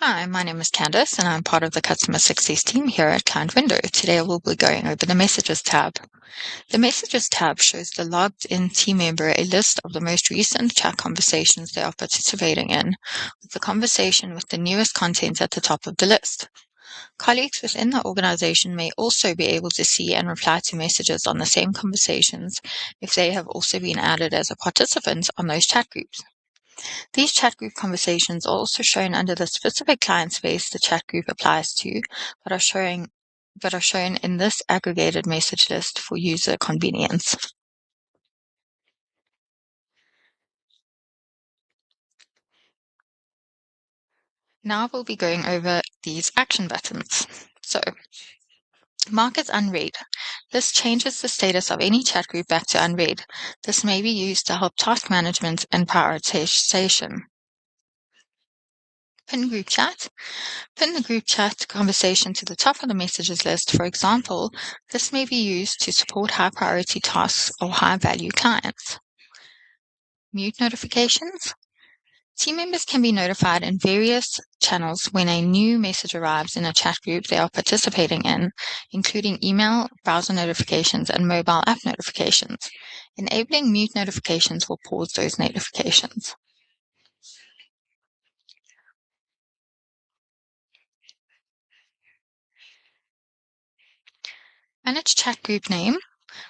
Hi, my name is Candice and I'm part of the Customer Success team here at ClientWindow. Today we'll be going over the Messages tab. The Messages tab shows the logged-in team member a list of the most recent chat conversations they are participating in, with the conversation with the newest content at the top of the list. Colleagues within the organization may also be able to see and reply to messages on the same conversations if they have also been added as a participant on those chat groups. These chat group conversations are also shown under the specific client space the chat group applies to, but are shown in this aggregated message list for user convenience. Now we'll be going over these action buttons. So, mark as unread. This changes the status of any chat group back to unread. This may be used to help task management and prioritization. Pin group chat. Pin the group chat conversation to the top of the messages list. For example, this may be used to support high-priority tasks or high-value clients. Mute notifications. Team members can be notified in various channels when a new message arrives in a chat group they are participating in, including email, browser notifications, and mobile app notifications. Enabling mute notifications will pause those notifications. Manage chat group name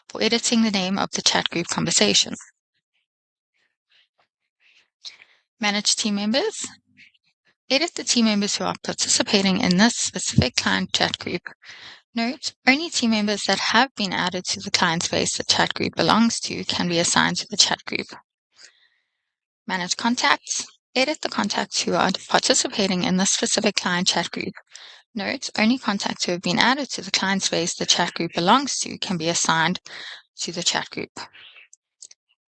for editing the name of the chat group conversation. Manage team members. Edit the team members who are participating in this specific client chat group. Note, only team members that have been added to the client space the chat group belongs to can be assigned to the chat group. Manage contacts. Edit the contacts who are participating in this specific client chat group. Note, only contacts who have been added to the client space the chat group belongs to can be assigned to the chat group.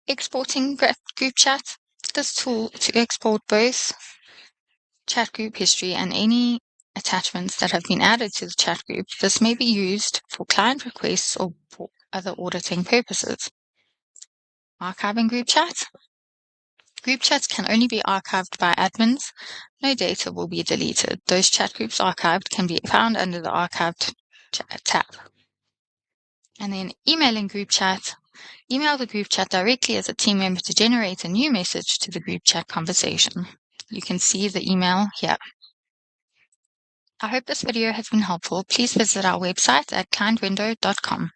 Exporting group chat. This tool to export both chat group history and any attachments that have been added to the chat group. This may be used for client requests or for other auditing purposes. Archiving group chat. Group chats can only be archived by admins. No data will be deleted. Those chat groups archived can be found under the Archived tab. And then emailing group chat. Email the group chat directly as a team member to generate a new message to the group chat conversation. You can see the email here. I hope this video has been helpful. Please visit our website at clientwindow.com.